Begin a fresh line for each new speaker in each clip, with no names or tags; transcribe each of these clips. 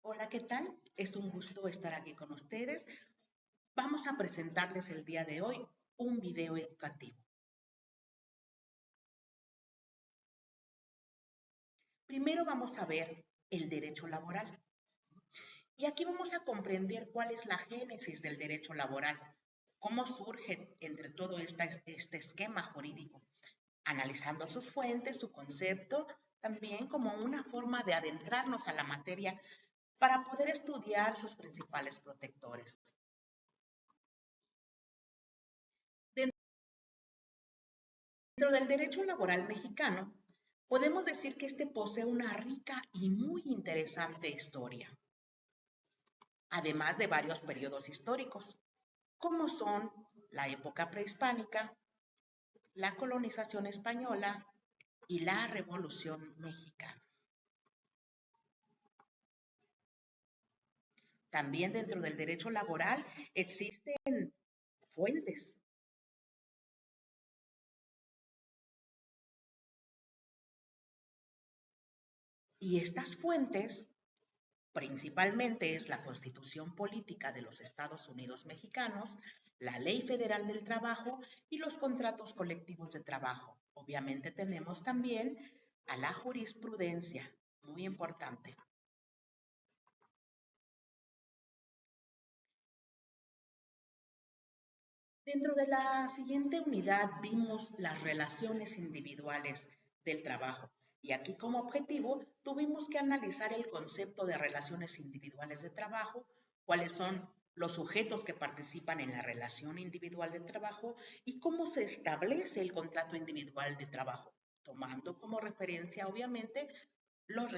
Hola, ¿qué tal? Es un gusto estar aquí con ustedes. Vamos a presentarles el día de hoy un video educativo. Primero vamos a ver el derecho laboral. Y aquí vamos a comprender cuál es la génesis del derecho laboral, cómo surge entre todo este esquema jurídico, analizando sus fuentes, su concepto, también como una forma de adentrarnos a la materia para poder estudiar sus principales protectores. Dentro del derecho laboral mexicano, podemos decir que este posee una rica y muy interesante historia, además de varios periodos históricos, como son la época prehispánica, la colonización española y la Revolución Mexicana. También dentro del derecho laboral existen fuentes, y estas fuentes principalmente es la Constitución Política de los Estados Unidos Mexicanos, la Ley Federal del Trabajo y los contratos colectivos de trabajo. Obviamente tenemos también a la jurisprudencia, muy importante. Dentro de la siguiente unidad vimos las relaciones individuales del trabajo y aquí como objetivo tuvimos que analizar el concepto de relaciones individuales de trabajo, cuáles son los sujetos que participan en la relación individual de trabajo y cómo se establece el contrato individual de trabajo, tomando como referencia obviamente los,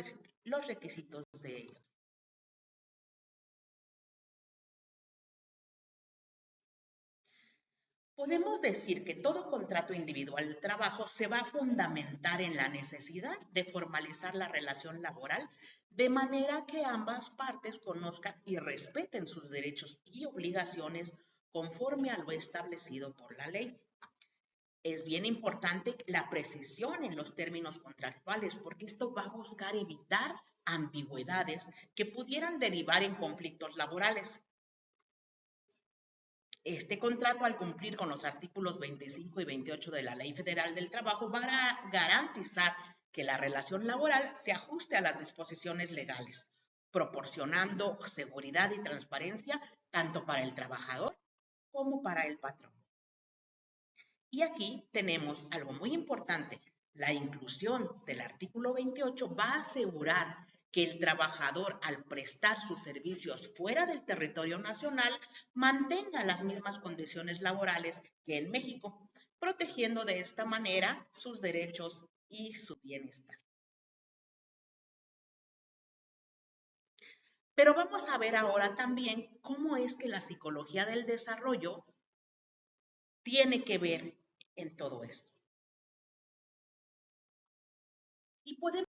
los requisitos de ellos. Podemos decir que todo contrato individual de trabajo se va a fundamentar en la necesidad de formalizar la relación laboral de manera que ambas partes conozcan y respeten sus derechos y obligaciones conforme a lo establecido por la ley. Es bien importante la precisión en los términos contractuales porque esto va a buscar evitar ambigüedades que pudieran derivar en conflictos laborales. Este contrato, al cumplir con los artículos 25 y 28 de la Ley Federal del Trabajo, va a garantizar que la relación laboral se ajuste a las disposiciones legales, proporcionando seguridad y transparencia tanto para el trabajador como para el patrón. Y aquí tenemos algo muy importante. La inclusión del artículo 28 va a asegurar que el trabajador, al prestar sus servicios fuera del territorio nacional, mantenga las mismas condiciones laborales que en México, protegiendo de esta manera sus derechos y su bienestar. Pero vamos a ver ahora también cómo es que la psicología del desarrollo tiene que ver en todo esto. Y podemos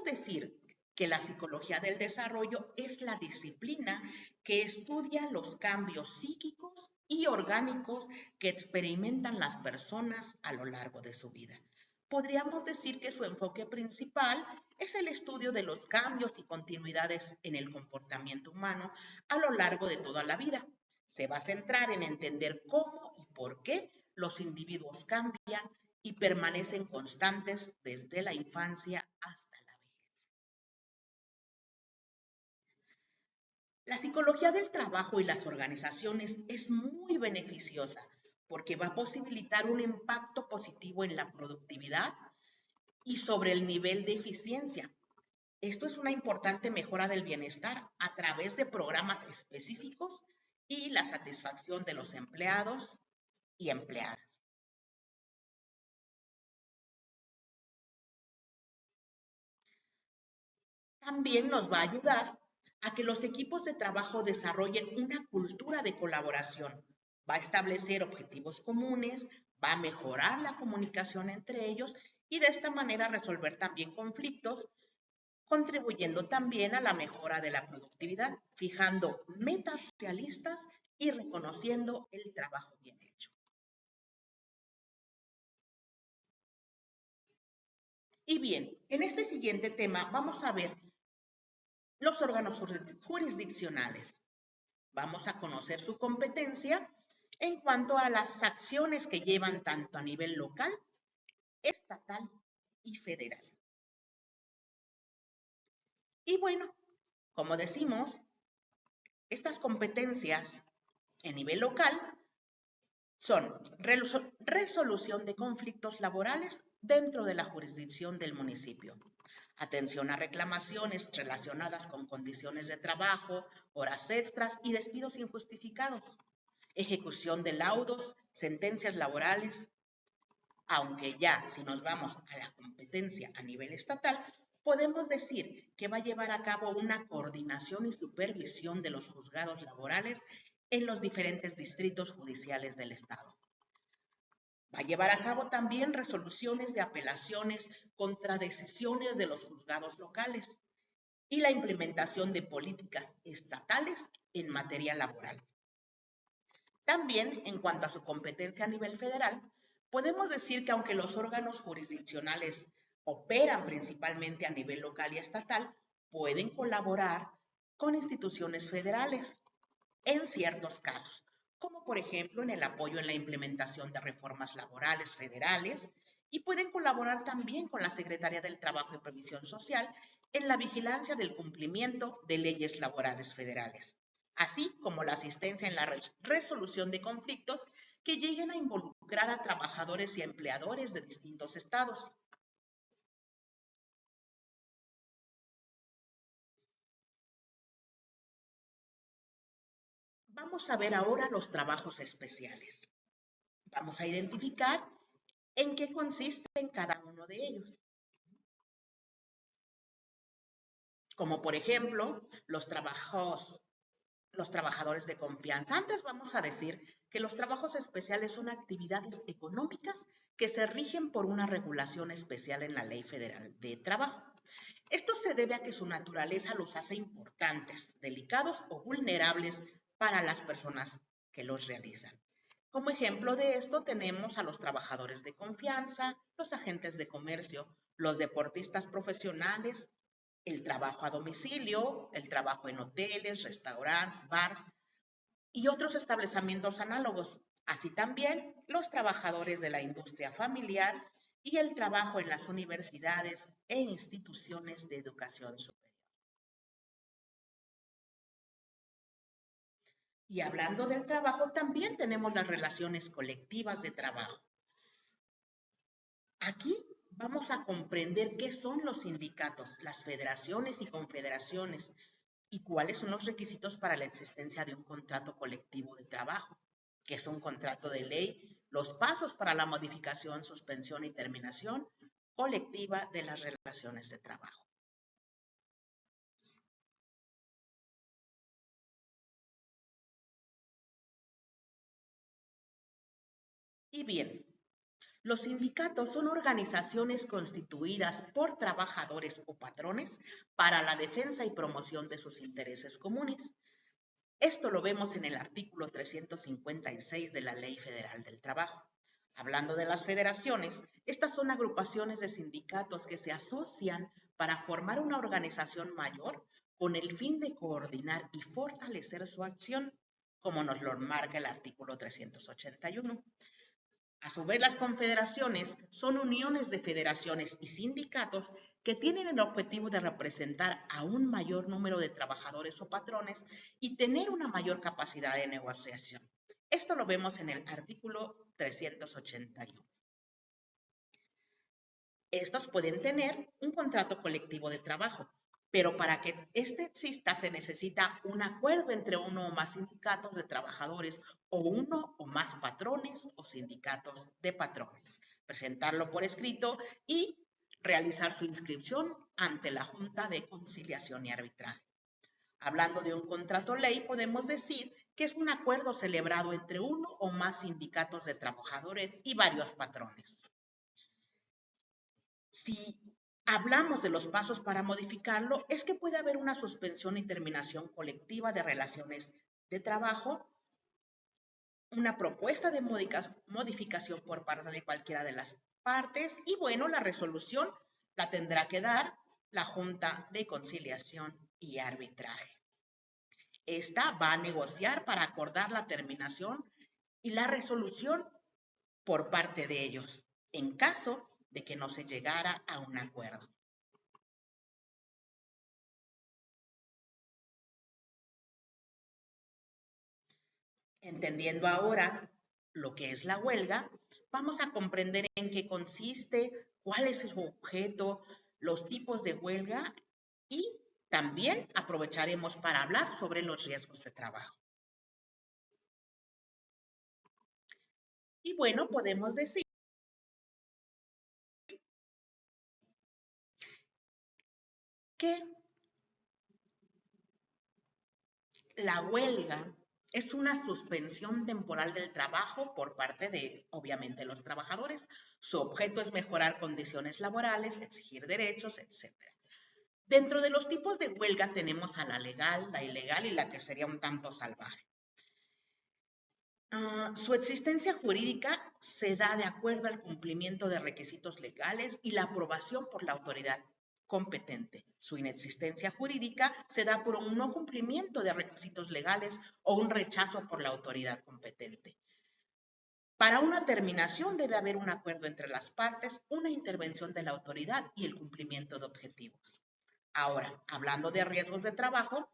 decir que la psicología del desarrollo es la disciplina que estudia los cambios psíquicos y orgánicos que experimentan las personas a lo largo de su vida. Podríamos decir que su enfoque principal es el estudio de los cambios y continuidades en el comportamiento humano a lo largo de toda la vida. Se va a centrar en entender cómo y por qué los individuos cambian y permanecen constantes desde la infancia hasta la vejez. La psicología del trabajo y las organizaciones es muy beneficiosa porque va a posibilitar un impacto positivo en la productividad y sobre el nivel de eficiencia. Esto es una importante mejora del bienestar a través de programas específicos y la satisfacción de los empleados y empleadas. También nos va a ayudar a que los equipos de trabajo desarrollen una cultura de colaboración. Va a establecer objetivos comunes, va a mejorar la comunicación entre ellos y de esta manera resolver también conflictos, contribuyendo también a la mejora de la productividad, fijando metas realistas y reconociendo el trabajo bien hecho. Y bien, en este siguiente tema vamos a ver los órganos jurisdiccionales. Vamos a conocer su competencia en cuanto a las acciones que llevan tanto a nivel local, estatal y federal. Y bueno, como decimos, estas competencias en nivel local son resolución de conflictos laborales dentro de la jurisdicción del municipio, atención a reclamaciones relacionadas con condiciones de trabajo, horas extras y despidos injustificados, ejecución de laudos, sentencias laborales, aunque ya si nos vamos a la competencia a nivel estatal, podemos decir que va a llevar a cabo una coordinación y supervisión de los juzgados laborales en los diferentes distritos judiciales del Estado. Va a llevar a cabo también resoluciones de apelaciones contra decisiones de los juzgados locales y la implementación de políticas estatales en materia laboral. También, en cuanto a su competencia a nivel federal, podemos decir que aunque los órganos jurisdiccionales operan principalmente a nivel local y estatal, pueden colaborar con instituciones federales en ciertos casos, como por ejemplo en el apoyo en la implementación de reformas laborales federales, y pueden colaborar también con la Secretaría del Trabajo y Previsión Social en la vigilancia del cumplimiento de leyes laborales federales, así como la asistencia en la resolución de conflictos que lleguen a involucrar a trabajadores y empleadores de distintos estados. Vamos a ver ahora los trabajos especiales. Vamos a identificar en qué consisten cada uno de ellos. Como por ejemplo, los trabajadores de confianza. Antes vamos a decir que los trabajos especiales son actividades económicas que se rigen por una regulación especial en la Ley Federal de Trabajo. Esto se debe a que su naturaleza los hace importantes, delicados o vulnerables para las personas que los realizan. Como ejemplo de esto tenemos a los trabajadores de confianza, los agentes de comercio, los deportistas profesionales, el trabajo a domicilio, el trabajo en hoteles, restaurantes, bares y otros establecimientos análogos, así también los trabajadores de la industria familiar y el trabajo en las universidades e instituciones de educación superior. Y hablando del trabajo, también tenemos las relaciones colectivas de trabajo. Aquí vamos a comprender qué son los sindicatos, las federaciones y confederaciones y cuáles son los requisitos para la existencia de un contrato colectivo de trabajo, qué es un contrato de ley, los pasos para la modificación, suspensión y terminación colectiva de las relaciones de trabajo. Y bien, los sindicatos son organizaciones constituidas por trabajadores o patrones para la defensa y promoción de sus intereses comunes. Esto lo vemos en el artículo 356 de la Ley Federal del Trabajo. Hablando de las federaciones, estas son agrupaciones de sindicatos que se asocian para formar una organización mayor con el fin de coordinar y fortalecer su acción, como nos lo marca el artículo 381. A su vez, las confederaciones son uniones de federaciones y sindicatos que tienen el objetivo de representar a un mayor número de trabajadores o patrones y tener una mayor capacidad de negociación. Esto lo vemos en el artículo 381. Estos pueden tener un contrato colectivo de trabajo, pero para que este exista se necesita un acuerdo entre uno o más sindicatos de trabajadores o uno o más patrones o sindicatos de patrones. Presentarlo por escrito y realizar su inscripción ante la Junta de Conciliación y Arbitraje. Hablando de un contrato ley, podemos decir que es un acuerdo celebrado entre uno o más sindicatos de trabajadores y varios patrones. Si hablamos de los pasos para modificarlo, es que puede haber una suspensión y terminación colectiva de relaciones de trabajo, una propuesta de modificación por parte de cualquiera de las partes y bueno, la resolución la tendrá que dar la Junta de Conciliación y Arbitraje. Esta va a negociar para acordar la terminación y la resolución por parte de ellos, en caso de que no se llegara a un acuerdo. Entendiendo ahora lo que es la huelga, vamos a comprender en qué consiste, cuál es su objeto, los tipos de huelga y también aprovecharemos para hablar sobre los riesgos de trabajo. Y bueno, podemos decir que la huelga es una suspensión temporal del trabajo por parte de, obviamente, los trabajadores. Su objeto es mejorar condiciones laborales, exigir derechos, etc. Dentro de los tipos de huelga tenemos a la legal, la ilegal y la que sería un tanto salvaje. Su existencia jurídica se da de acuerdo al cumplimiento de requisitos legales y la aprobación por la autoridad competente. Su inexistencia jurídica se da por un no cumplimiento de requisitos legales o un rechazo por la autoridad competente. Para una terminación debe haber un acuerdo entre las partes, una intervención de la autoridad y el cumplimiento de objetivos. Ahora, hablando de riesgos de trabajo,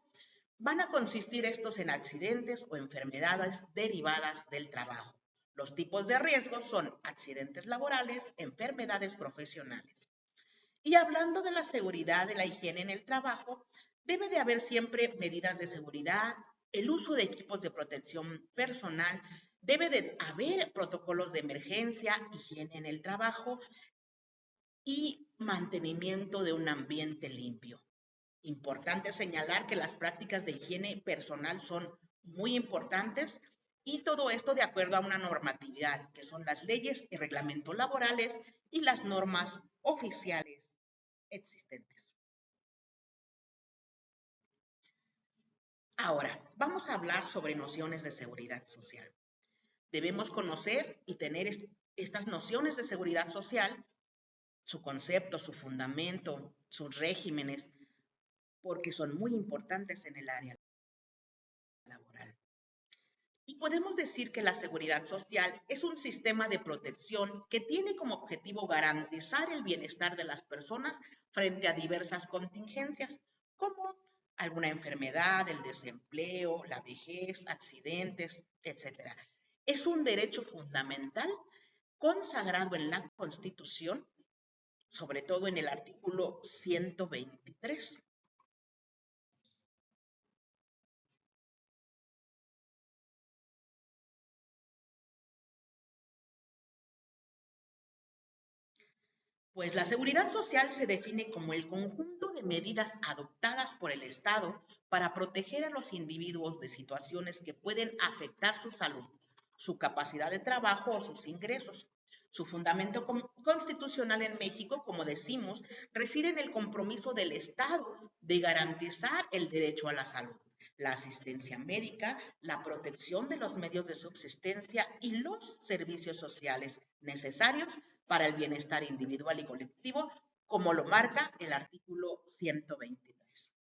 van a consistir estos en accidentes o enfermedades derivadas del trabajo. Los tipos de riesgos son accidentes laborales, enfermedades profesionales. Y hablando de la seguridad, de la higiene en el trabajo, debe de haber siempre medidas de seguridad, el uso de equipos de protección personal, debe de haber protocolos de emergencia, higiene en el trabajo y mantenimiento de un ambiente limpio. Importante señalar que las prácticas de higiene personal son muy importantes y todo esto de acuerdo a una normatividad, que son las leyes y reglamentos laborales y las normas oficiales existentes. Ahora, vamos a hablar sobre nociones de seguridad social. Debemos conocer y tener estas nociones de seguridad social, su concepto, su fundamento, sus regímenes, porque son muy importantes en el área laboral. Y podemos decir que la seguridad social es un sistema de protección que tiene como objetivo garantizar el bienestar de las personas frente a diversas contingencias, como alguna enfermedad, el desempleo, la vejez, accidentes, etc. Es un derecho fundamental consagrado en la Constitución, sobre todo en el artículo 123. Pues la seguridad social se define como el conjunto de medidas adoptadas por el Estado para proteger a los individuos de situaciones que pueden afectar su salud, su capacidad de trabajo o sus ingresos. Su fundamento constitucional en México, como decimos, reside en el compromiso del Estado de garantizar el derecho a la salud, la asistencia médica, la protección de los medios de subsistencia y los servicios sociales necesarios para el bienestar individual y colectivo, como lo marca el artículo 123.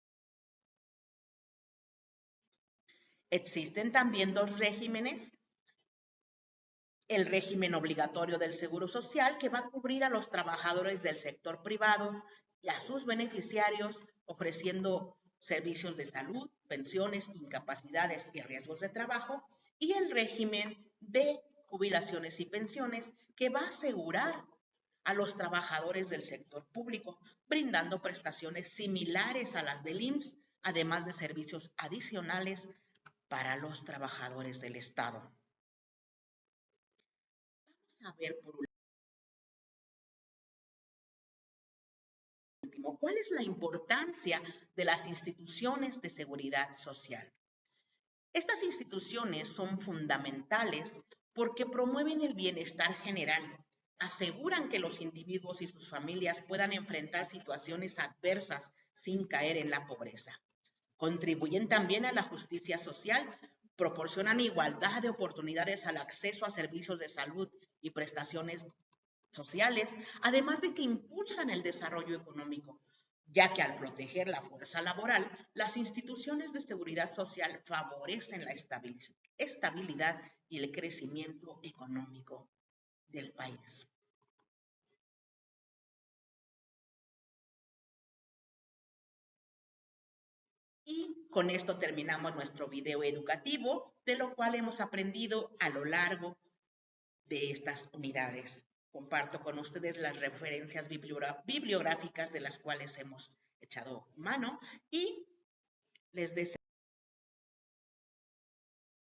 Existen también dos regímenes. El régimen obligatorio del Seguro Social, que va a cubrir a los trabajadores del sector privado y a sus beneficiarios, ofreciendo servicios de salud, pensiones, incapacidades y riesgos de trabajo. Y el régimen de jubilaciones y pensiones, que va a asegurar a los trabajadores del sector público, brindando prestaciones similares a las del IMSS, además de servicios adicionales para los trabajadores del Estado. Vamos a ver por último, ¿cuál es la importancia de las instituciones de seguridad social? Estas instituciones son fundamentales porque promueven el bienestar general, aseguran que los individuos y sus familias puedan enfrentar situaciones adversas sin caer en la pobreza. Contribuyen también a la justicia social, proporcionan igualdad de oportunidades al acceso a servicios de salud y prestaciones sociales, además de que impulsan el desarrollo económico, ya que al proteger la fuerza laboral, las instituciones de seguridad social favorecen la estabilidad y el crecimiento económico del país. Y con esto terminamos nuestro video educativo, de lo cual hemos aprendido a lo largo de estas unidades. Comparto con ustedes las referencias bibliográficas de las cuales hemos echado mano y les deseo